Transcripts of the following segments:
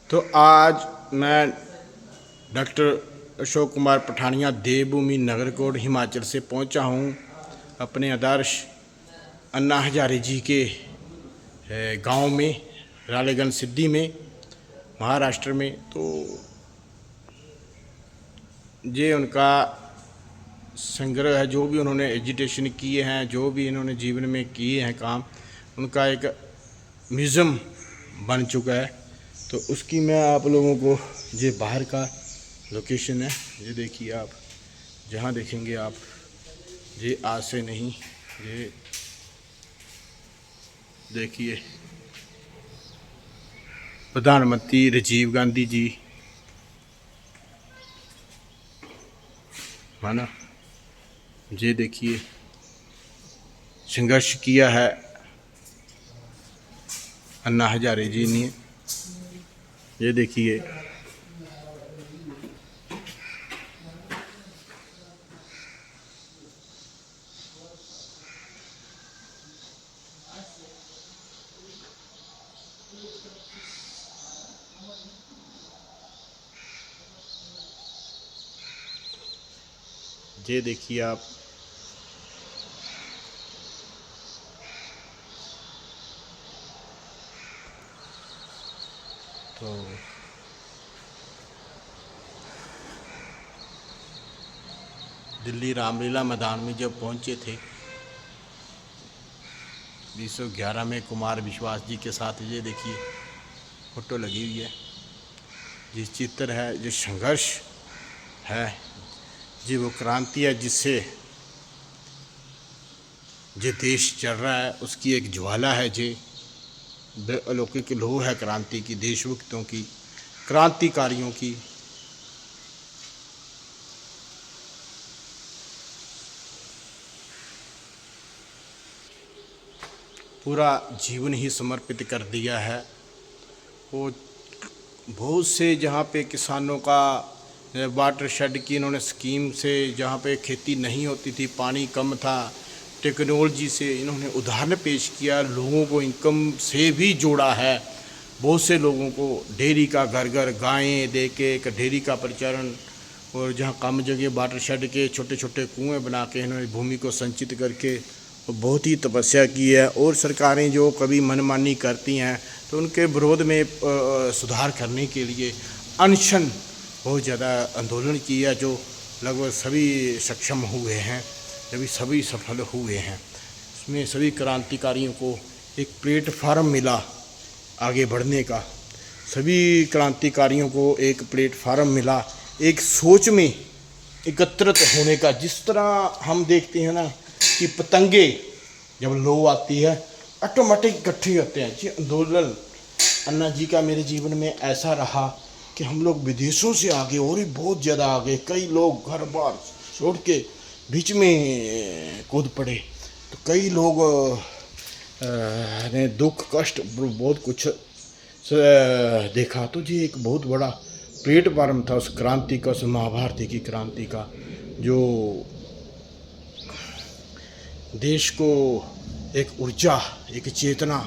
तो आज मैं डॉक्टर अशोक कुमार पठानिया देवभूमि नगरकोट हिमाचल से पहुंचा हूं अपने आदर्श अन्ना हजारे जी के गांव में रालेगन सिद्धि में महाराष्ट्र में। तो ये उनका संग्रह है, जो भी उन्होंने एजुटेशन किए हैं, जो भी इन्होंने जीवन में किए हैं काम, उनका एक म्यूज़ियम बन चुका है। तो उसकी मैं आप लोगों को, ये बाहर का लोकेशन है, ये देखिए आप, जहाँ देखेंगे आप, ये आज से नहीं, ये देखिए प्रधानमंत्री राजीव गांधी जी है ना, ये देखिए संघर्ष किया है अन्ना हजारे जी ने, ये देखिए ये देखिए आप, तो दिल्ली रामलीला मैदान में जब पहुंचे थे 1911 में कुमार विश्वास जी के साथ, ये देखिए फोटो लगी हुई है, ये चित्र है, जो संघर्ष है, जी वो क्रांति है जिससे जो देश चल रहा है, उसकी एक ज्वाला है, जे अलौकिक लौ है क्रांति की, देशभक्तों की, क्रांतिकारियों की। पूरा जीवन ही समर्पित कर दिया है। वो बहुत से जहाँ पे किसानों का वाटर शेड की इन्होंने स्कीम से, जहाँ पे खेती नहीं होती थी, पानी कम था, टेक्नोलॉजी से इन्होंने उदाहरण पेश किया, लोगों को इनकम से भी जोड़ा है। बहुत से लोगों को डेयरी का, घर घर गायें दे के एक डेयरी का प्रचारण, और जहाँ कम जगह वाटर शेड के छोटे छोटे कुएँ बना के इन्होंने भूमि को संचित करके बहुत ही तपस्या की है। और सरकारें जो कभी मनमानी करती हैं तो उनके विरोध में सुधार करने के लिए अनशन बहुत ज़्यादा आंदोलन किया, जो लगभग सभी सक्षम हुए हैं, जब सभी सफल हुए हैं। उसमें सभी क्रांतिकारियों को एक प्लेटफार्म मिला आगे बढ़ने का, सभी क्रांतिकारियों को एक प्लेटफार्म मिला एक सोच में एकत्रित होने का। जिस तरह हम देखते हैं ना कि पतंगे जब लो आती है ऑटोमेटिक इकट्ठे होते हैं, जी आंदोलन अन्ना जी का मेरे जीवन में ऐसा रहा कि हम लोग विदेशों से आगे और भी बहुत ज़्यादा आगे, कई लोग घर बार छोड़ के बीच में कूद पड़े, तो कई लोग ने दुख कष्ट बहुत कुछ देखा। तो ये एक बहुत बड़ा प्लेटफार्म था उस क्रांति का, उस महाभारती की क्रांति का, जो देश को एक ऊर्जा, एक चेतना,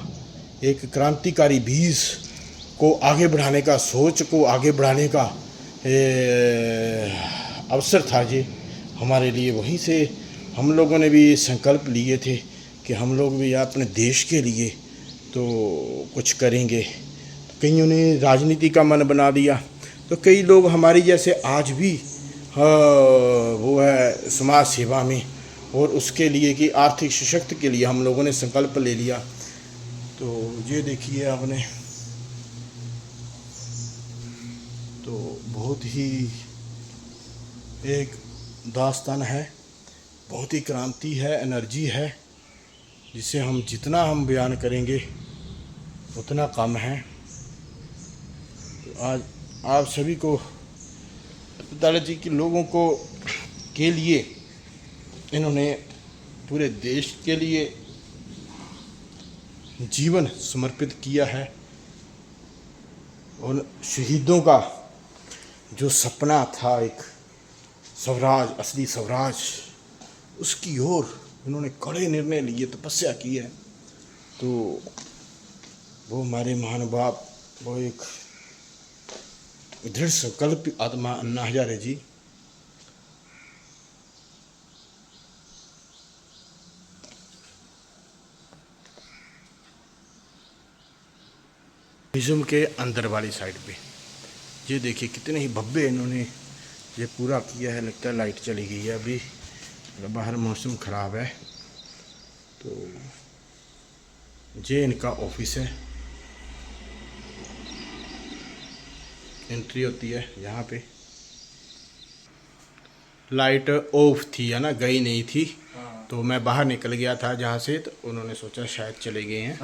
एक क्रांतिकारी बीज को आगे बढ़ाने का, सोच को आगे बढ़ाने का अवसर था ये हमारे लिए। वहीं से हम लोगों ने भी संकल्प लिए थे कि हम लोग भी अपने देश के लिए तो कुछ करेंगे। तो कईयों ने राजनीति का मन बना दिया, तो कई लोग हमारी जैसे आज भी वो है समाज सेवा में, और उसके लिए कि आर्थिक सशक्त के लिए हम लोगों ने संकल्प ले लिया। तो ये देखिए आपने, तो बहुत ही एक दास्तान है, बहुत ही क्रांति है, एनर्जी है, जिसे हम जितना हम बयान करेंगे उतना कम है। आज आप सभी को, दादाजी के लोगों को के लिए इन्होंने पूरे देश के लिए जीवन समर्पित किया है, और शहीदों का जो सपना था एक स्वराज, असली स्वराज, उसकी ओर इन्होंने कड़े निर्णय लिए, तपस्या की है। तो वो हमारे महानुभाव, वो एक दृढ़ संकल्प आत्मा अन्ना हजारे जी। म्यूजियम के अंदर वाली साइड पे ये देखिए कितने ही भव्य इन्होंने ये पूरा किया है। लगता है लाइट चली गई है अभी, बाहर मौसम ख़राब है। तो ये इनका ऑफिस है, एंट्री होती है यहाँ पे। लाइट ऑफ थी है ना, गई नहीं थी। तो मैं बाहर निकल गया था जहाँ से, तो उन्होंने सोचा शायद चले गए हैं।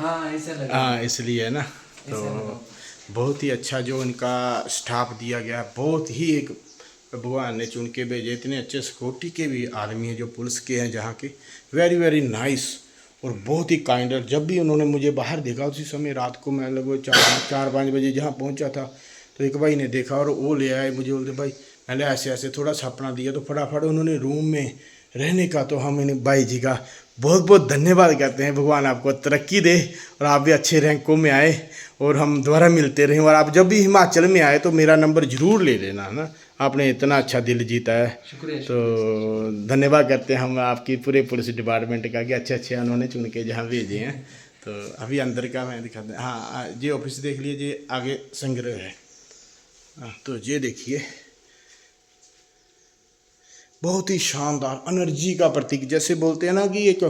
हाँ इसलिए है ना। तो बहुत ही अच्छा जो इनका स्टाफ दिया गया, बहुत ही एक भगवान ने चुन के भेजे। इतने अच्छे सिक्योरिटी के भी आदमी हैं जो पुलिस के हैं जहाँ के, वेरी वेरी नाइस और बहुत ही काइंडर। जब भी उन्होंने मुझे बाहर देखा, उसी समय रात को मैं लगभग 4-5 बजे जहाँ पहुँचा था, तो एक भाई ने देखा और वो ले आए मुझे, बोलते भाई मैंने ऐसे ऐसे थोड़ा सा अपना दिया। तो फटाफट उन्होंने रूम में रहने का, तो हम इन भाई जी का बहुत बहुत धन्यवाद कहते हैं। भगवान आपको तरक्की दे और आप भी अच्छे रैंकों में आए और हम दोबारा मिलते रहें। और आप जब भी हिमाचल में आए तो मेरा नंबर ज़रूर ले लेना है ना, आपने इतना अच्छा दिल जीता है। शुक्रिया। तो धन्यवाद करते हैं हम आपकी पूरे पुलिस डिपार्टमेंट का कि अच्छे अच्छे उन्होंने चुन के जहाँ भेजे हैं। तो अभी अंदर का मैं दिखाते हैं। हाँ ये ऑफिस देख लीजिए, आगे संग्रह है। तो ये देखिए बहुत ही शानदार एनर्जी का प्रतीक, जैसे बोलते हैं ना कि एक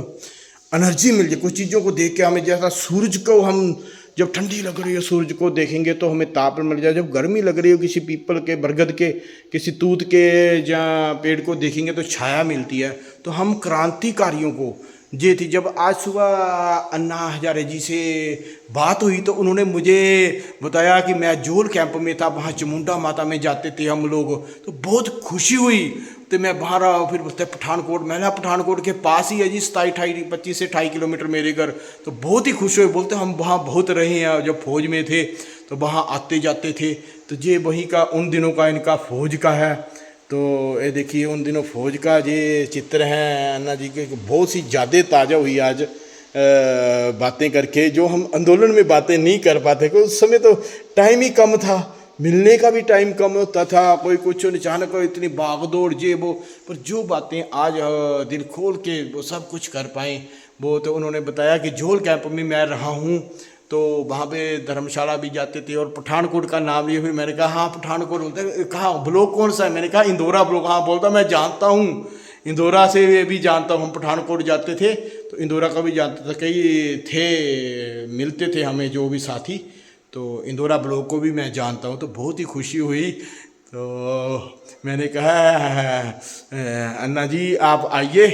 एनर्जी मिल जाए कुछ चीज़ों को देख के हमें। जैसा सूरज को हम जब ठंडी लग रही हो सूरज को देखेंगे तो हमें ताप मिल जाए, जब गर्मी लग रही हो किसी पीपल के, बरगद के, किसी तूत के जहाँ पेड़ को देखेंगे तो छाया मिलती है। तो हम क्रांतिकारियों को ये थी। जब आज सुबह अन्ना हजारे जी से बात हुई तो उन्होंने मुझे बताया कि मैं जोल कैंप में था, वहाँ चामुंडा माता में जाते थे हम लोग, तो बहुत खुशी हुई। तो मैं बाहर फिर बोलते पठानकोट, मैंने पठानकोट के पास ही है जी, 25 से 28 किलोमीटर मेरे घर। तो बहुत ही खुश हुए, बोलते हम वहाँ बहुत रहे हैं, जब फौज में थे तो वहाँ आते जाते थे। तो ये वहीं का उन दिनों का इनका फौज का है। तो ये देखिए उन दिनों फौज का ये चित्र है अन्ना जी के, बहुत सी ज़्यादा ताज़ा हुई आज बातें करके, जो हम आंदोलन में बातें नहीं कर पाते क्योंकि उस समय तो टाइम ही कम था, मिलने का भी टाइम कम होता था, कोई कुछ अचानक इतनी भागदौड़ ये वो। पर जो बातें आज दिल खोल के वो सब कुछ कर पाएँ। वो तो उन्होंने बताया कि जोल कैंप में मैं रहा हूँ, तो वहाँ पे धर्मशाला भी जाते थे और पठानकोट का नाम लिए। फिर मैंने कहा हाँ पठानकोट, बोलते कहाँ ब्लॉक कौन सा है, मैंने कहा इंदौरा ब्लॉक। हाँ बोलता मैं जानता हूँ, इंदौरा से भी जानता हूँ, हम पठानकोट जाते थे तो इंदौरा का भी जानता था, कई थे मिलते थे हमें जो भी साथी। तो इंदौरा ब्लॉक को भी मैं जानता हूँ। तो बहुत ही खुशी हुई। तो मैंने कहा अन्ना जी आप आइए,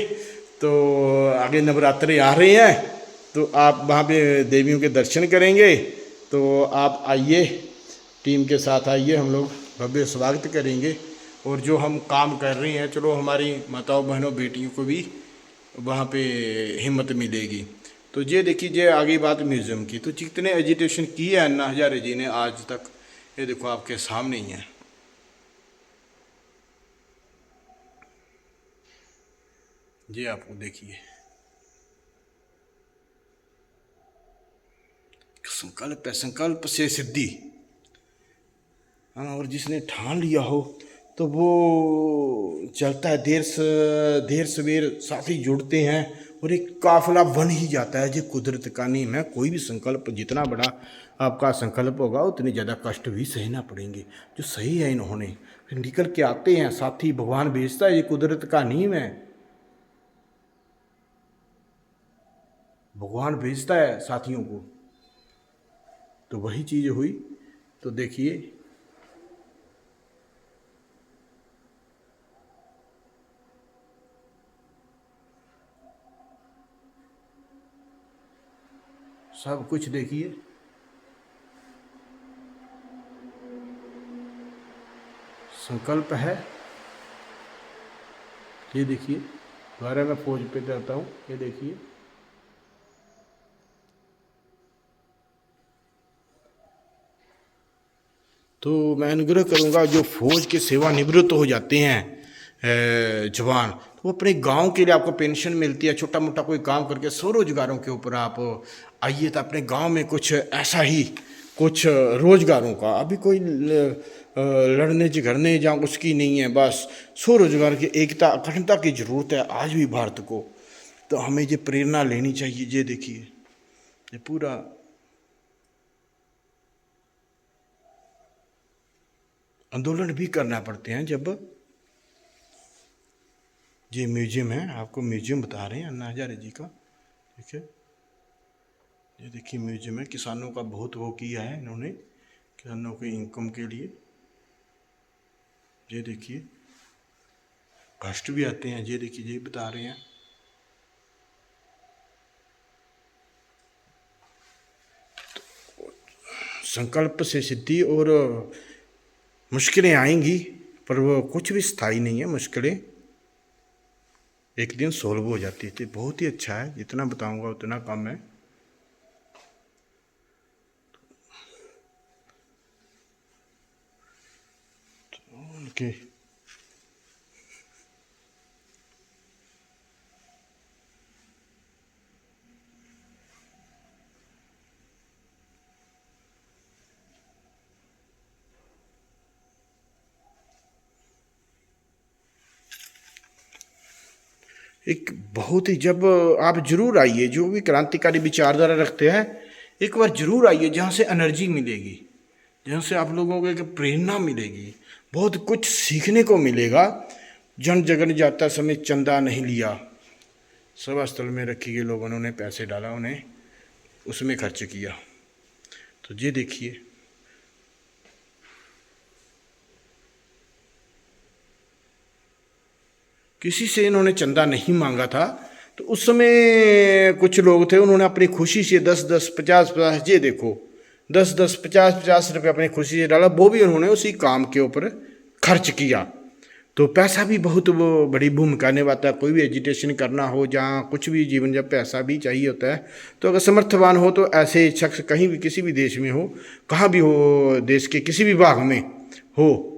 तो आगे नवरात्रे आ रहे हैं तो आप वहाँ पे देवियों के दर्शन करेंगे, तो आप आइए, टीम के साथ आइए, हम लोग भव्य स्वागत करेंगे। और जो हम काम कर रहे हैं, चलो हमारी माताओं बहनों बेटियों को भी वहाँ पे हिम्मत मिलेगी। तो ये देखिए ये आगे बात म्यूज़ियम की, तो जितने एजिटेशन की है अन्ना हजारे जी ने आज तक, ये देखो आपके सामने ही है। ये आपको देखिए संकल्प है, संकल्प से सिद्धि। हाँ, और जिसने ठान लिया हो तो वो चलता है, देर सवेर साथी जुड़ते हैं और एक काफिला बन ही जाता है। ये कुदरत का नियम है, कोई भी संकल्प जितना बड़ा आपका संकल्प होगा उतने ज़्यादा कष्ट भी सहना पड़ेंगे। जो सही है इन्होंने फिर निकल के आते हैं साथी, भगवान भेजता है, ये कुदरत का नियम है, भगवान भेजता है साथियों को। तो वही चीज़ हुई। तो देखिए सब कुछ देखिए, संकल्प है। ये देखिए दोबारा मैं फौज पे जाता हूँ, ये देखिए तो मैं अनुग्रह करूँगा जो फौज के सेवानिवृत्त हो जाते हैं जवान, तो वो अपने गांव के लिए आपको पेंशन मिलती है, छोटा मोटा कोई काम करके स्वरोजगारों के ऊपर आप आइए, तो अपने गांव में कुछ ऐसा ही कुछ रोजगारों का। अभी कोई लड़ने झगड़ने जहाँ उसकी नहीं है, बस स्वरोजगार की एकता अखंडता की जरूरत है आज भी भारत को। तो हमें ये प्रेरणा लेनी चाहिए। ये देखिए, ये पूरा आंदोलन भी करना पड़ते हैं जब। ये म्यूजियम है, आपको म्यूजियम बता रहे हैं अन्ना हजारे जी का। ठीक है, ये देखिए म्यूजियम है। किसानों का बहुत वो किया है इन्होंने, किसानों की इनकम के लिए। ये देखिए कष्ट भी आते हैं। ये देखिए, ये बता रहे हैं। संकल्प से सिद्धि, और मुश्किलें आएंगी पर वो कुछ भी स्थायी नहीं है। मुश्किलें एक दिन सोल्व हो जाती थी। बहुत ही अच्छा है, जितना बताऊंगा उतना कम है। तो उनके एक बहुत ही, जब आप जरूर आइए, जो भी क्रांतिकारी विचारधारा रखते हैं, एक बार जरूर आइए, जहाँ से एनर्जी मिलेगी, जहाँ से आप लोगों को एक प्रेरणा मिलेगी, बहुत कुछ सीखने को मिलेगा। जन जगन जाता समय चंदा नहीं लिया, सभा स्थल में रखी गई लोगों ने उन्हें पैसे डाला, उन्हें उसमें खर्च किया। तो ये देखिए, किसी से इन्होंने चंदा नहीं मांगा था। तो उस समय कुछ लोग थे, उन्होंने अपनी खुशी से 10-10, 50-50, ये देखो 10-10, 50-50 रुपये अपनी खुशी से डाला, वो भी उन्होंने उसी काम के ऊपर खर्च किया। तो पैसा भी बहुत वो बड़ी भूमिका निभाता है। कोई भी एजुटेशन करना हो, जहाँ कुछ भी जीवन, जब पैसा भी चाहिए होता है, तो अगर समर्थवान हो तो ऐसे शख्स कहीं भी किसी भी देश में हो, कहाँ भी हो, देश के किसी भी भाग में हो,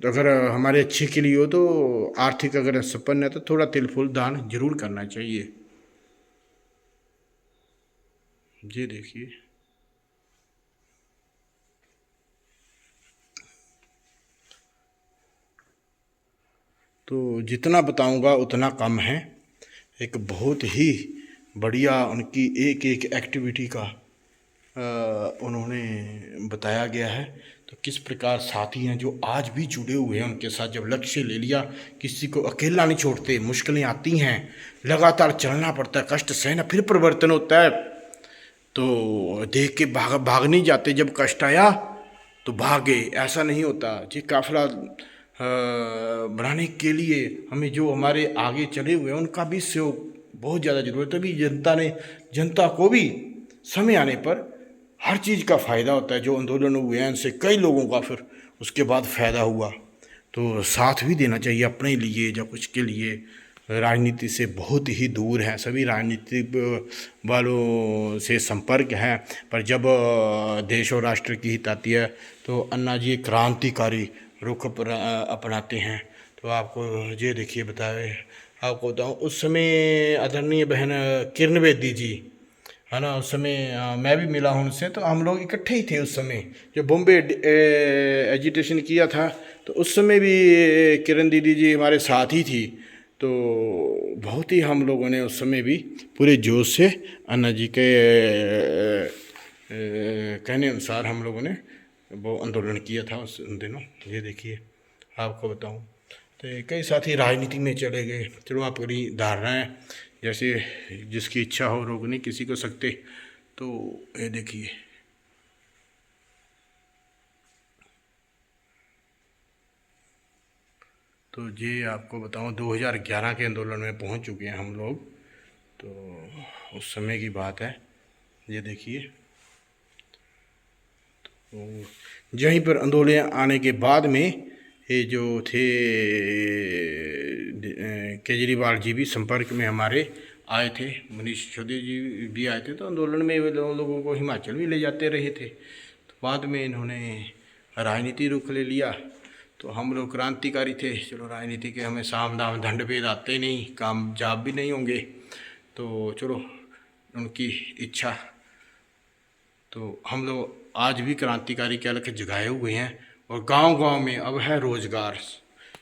तो अगर हमारे अच्छे के लिए हो, तो आर्थिक अगर संपन्न है तो थोड़ा तिल फूल दान जरूर करना चाहिए। ये देखिए, तो जितना बताऊंगा उतना कम है। एक बहुत ही बढ़िया उनकी एक एक एक्टिविटी का उन्होंने बताया गया है। तो किस प्रकार साथी हैं जो आज भी जुड़े हुए हैं उनके साथ। जब लक्ष्य ले लिया, किसी को अकेला नहीं छोड़ते। मुश्किलें आती हैं, लगातार चलना पड़ता है, कष्ट सहना, फिर परिवर्तन होता है। तो देख के भाग नहीं जाते। जब कष्ट आया तो भागे, ऐसा नहीं होता। जी, काफिला बनाने के लिए हमें जो हमारे आगे चले हुए हैं उनका भी सहयोग बहुत ज़्यादा जरूरत है। तभी जनता को भी समय आने पर हर चीज़ का फ़ायदा होता है। जो आंदोलन हुए हैं उनसे कई लोगों का फिर उसके बाद फ़ायदा हुआ। तो साथ भी देना चाहिए अपने लिए या कुछ के लिए। राजनीति से बहुत ही दूर हैं, सभी राजनीति वालों से संपर्क है। पर जब देश और राष्ट्र की हित आती है तो अन्ना जी क्रांतिकारी रुख अपनाते हैं। तो आपको ये देखिए, बताए आपको बताऊँ, उस समय आदरणीय बहन किरण बेदी जी, है ना, उस समय मैं भी मिला हूँ उनसे। तो हम लोग इकट्ठे ही थे उस समय, जब बॉम्बे एजुटेशन किया था। तो उस समय भी किरण दीदी जी हमारे साथ ही थी। तो बहुत ही हम लोगों ने उस समय भी पूरे जोश से अन्ना जी के कहने अनुसार हम लोगों ने वो आंदोलन किया था उन दिनों। ये देखिए, आपको बताऊं तो कई साथी राजनीति में चले गए। चलो, आपकी धारणाएं जैसे जिसकी इच्छा हो, रोक नहीं किसी को सकते। तो ये देखिए, तो ये आपको बताऊं 2011 के आंदोलन में पहुंच चुके हैं हम लोग। तो उस समय की बात है। ये देखिए, तो यहीं पर आंदोलन आने के बाद में ये जो थे केजरीवाल जी भी संपर्क में हमारे आए थे, मनीष सिसोदिया जी भी आए थे। तो आंदोलन में वे लोगों को हिमाचल भी ले जाते रहे थे। तो बाद में इन्होंने राजनीति रुख ले लिया। तो हम लोग क्रांतिकारी थे, चलो राजनीति के हमें साम दाम दंड भेद आते नहीं, कामयाब भी नहीं होंगे। तो चलो, उनकी इच्छा। तो हम लोग आज भी क्रांतिकारी क्या लक्ष्य जगाए हुए हैं। और गांव-गांव में अब है रोजगार,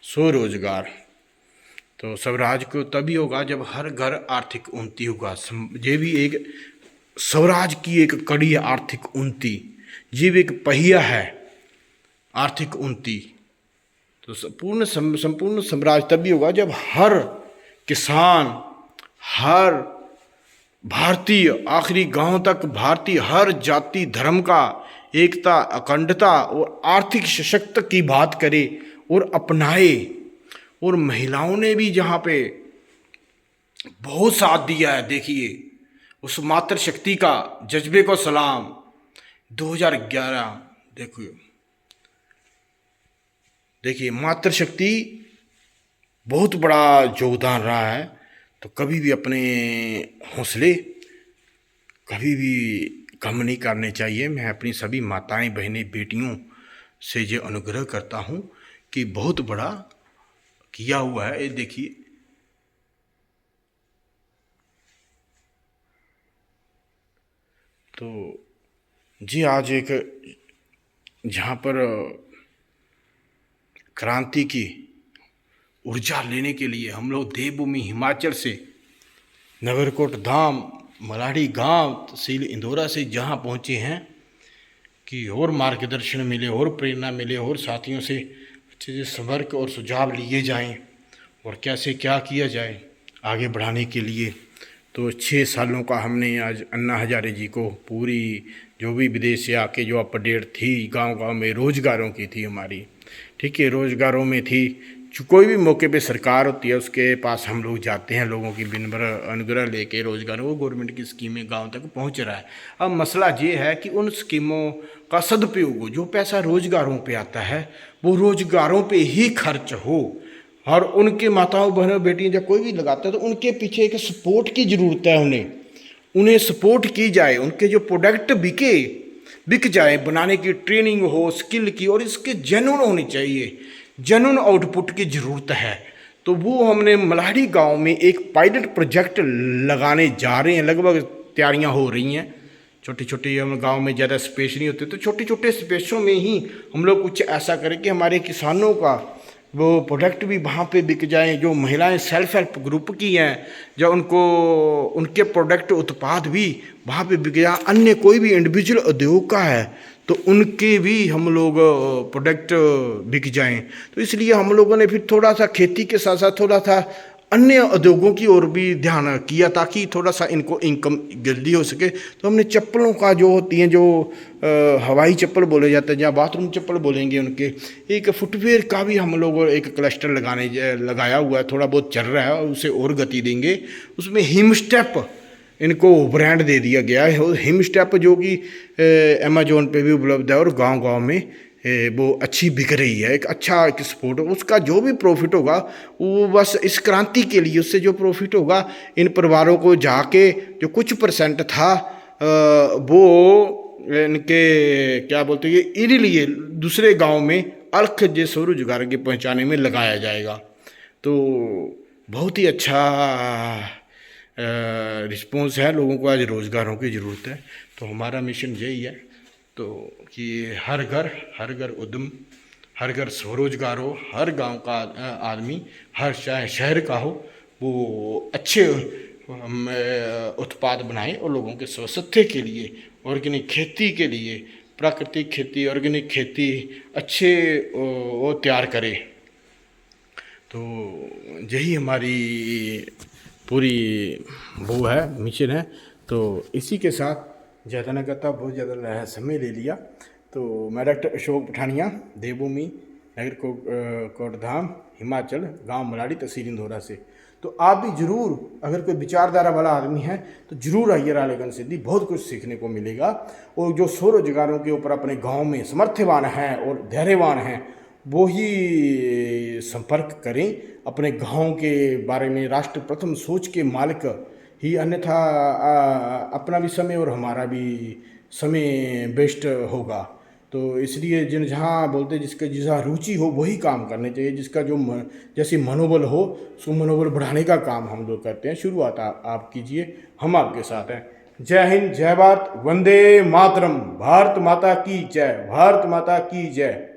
स्वरोजगार। तो स्वराज को तभी होगा जब हर घर आर्थिक उन्नति होगा। ये भी एक स्वराज की एक कड़ी है, आर्थिक उन्नति। ये भी एक पहिया है, आर्थिक उन्नति। तो संपूर्ण स्वराज तभी होगा जब हर किसान, हर भारतीय, आखिरी गांव तक भारतीय, हर जाति धर्म का एकता, अखंडता और आर्थिक सशक्त की बात करे और अपनाए। और महिलाओं ने भी जहाँ पे बहुत साथ दिया है। देखिए उस मातृशक्ति का जज्बे को सलाम। 2011 देखिए मातृशक्ति बहुत बड़ा योगदान रहा है। तो कभी भी अपने हौसले कभी भी कम नहीं करने चाहिए। मैं अपनी सभी माताएं, बहनें, बेटियों से ये अनुग्रह करता हूँ कि बहुत बड़ा किया हुआ है। ये देखिए तो जी आज एक जहाँ पर क्रांति की ऊर्जा लेने के लिए हम लोग देवभूमि हिमाचल से नगरकोट धाम, मलाड़ी गांव, तहसील इंदौरा से जहां पहुंचे हैं कि और मार्गदर्शन मिले, और प्रेरणा मिले, और साथियों से अच्छे से संपर्क और सुझाव लिए जाएं और कैसे क्या किया जाए आगे बढ़ाने के लिए। तो 6 सालों का हमने आज अन्ना हजारे जी को पूरी जो भी विदेश से आके जो अपडेट थी गांव-गांव में रोजगारों की थी हमारी, ठीक है, रोजगारों में थी। कोई भी मौके पे सरकार होती है उसके पास हम लोग जाते हैं, लोगों की विनम्र अनुग्रह लेके रोजगार, वो गवर्नमेंट की स्कीमें गांव तक पहुंच रहा है। अब मसला ये है कि उन स्कीमों का सदुपयोग हो, जो पैसा रोजगारों पे आता है वो रोजगारों पे ही खर्च हो। और उनके माताओं, बहनों, बेटियां जब कोई भी लगाता है तो उनके पीछे एक सपोर्ट की ज़रूरत है। उन्हें सपोर्ट की जाए, उनके जो प्रोडक्ट बिक जाए, बनाने की ट्रेनिंग हो, स्किल की, और इसके जेन्युइन होने चाहिए, जेन्युइन आउटपुट की ज़रूरत है। तो वो हमने मलाड़ी गांव में एक पायलट प्रोजेक्ट लगाने जा रहे हैं। लगभग तैयारियां हो रही हैं। छोटे छोटे हम गांव में ज़्यादा स्पेस नहीं होते, तो छोटे छोटे स्पेसों में ही हम लोग कुछ ऐसा करें कि हमारे किसानों का वो प्रोडक्ट भी वहाँ पे बिक जाएं। जो महिलाएं सेल्फ हेल्प ग्रुप की हैं, जो उनके प्रोडक्ट उत्पाद भी वहाँ पे बिक जाए। अन्य कोई भी इंडिविजुअल उद्योग का है तो उनके भी हम लोग प्रोडक्ट बिक जाएं। तो इसलिए हम लोगों ने फिर थोड़ा सा खेती के साथ साथ थोड़ा सा अन्य उद्योगों की ओर भी ध्यान किया ताकि थोड़ा सा इनको इनकम जल्दी हो सके। तो हमने चप्पलों का जो होती हैं, जो हवाई चप्पल बोले जाते हैं, या बाथरूम चप्पल बोलेंगे, उनके एक फुटवेयर का भी हम लोग एक क्लस्टर लगाया हुआ है। थोड़ा बहुत चल रहा है और उसे और गति देंगे। उसमें हिम स्टेप इनको ब्रांड दे दिया गया है। हिम स्टेप जो कि अमेजोन पे भी उपलब्ध है और गांव-गांव में वो अच्छी बिक रही है। एक अच्छा एक स्पोर्ट, उसका जो भी प्रॉफिट होगा वो बस इस क्रांति के लिए, उससे जो प्रॉफिट होगा इन परिवारों को जाके जो कुछ परसेंट था वो इनके क्या बोलते हैं, इन्हीं लिए दूसरे गांव में अर्थ जे स्वरोजगार के पहुंचाने में लगाया जाएगा। तो बहुत ही अच्छा रिस्पॉन्स है। लोगों को आज रोज़गारों की ज़रूरत है। तो हमारा मिशन यही है तो कि हर घर उद्यम, हर घर स्वरोजगार हो, हर गांव का आदमी, हर चाहे शहर का हो, वो अच्छे उत्पाद बनाए और लोगों के स्वास्थ्य के लिए, ऑर्गेनिक खेती के लिए, प्राकृतिक खेती, ऑर्गेनिक खेती अच्छे वो तैयार करे। तो यही हमारी पूरी वो है, मिशन है। तो इसी के साथ ज़्यादा न करता, बहुत ज़्यादा समय ले लिया। तो मैं डॉक्टर अशोक पठानिया, देवभूमि नगरकोट धाम, हिमाचल, गांव मलाड़ी, तहसील इंदौरा से। तो आप भी ज़रूर, अगर कोई विचारधारा वाला आदमी है तो ज़रूर आइए रालेगंज सिद्धि, बहुत कुछ सीखने को मिलेगा। और जो स्वरोजगारों के ऊपर अपने गांव में समर्थवान हैं और धैर्यवान हैं वो ही संपर्क करें। अपने गांव के बारे में राष्ट्र प्रथम सोच के मालिक ही, अन्यथा अपना भी समय और हमारा भी समय बेस्ट होगा। तो इसलिए जहाँ बोलते जिसका जहाँ रुचि हो वही काम करने चाहिए। जिसका जो जैसे मनोबल हो, उसको मनोबल बढ़ाने का काम हम लोग करते हैं। शुरुआत आप कीजिए, हम आपके साथ हैं। जय हिंद, जय भारत, वंदे मातरम। भारत माता की जय, भारत माता की जय।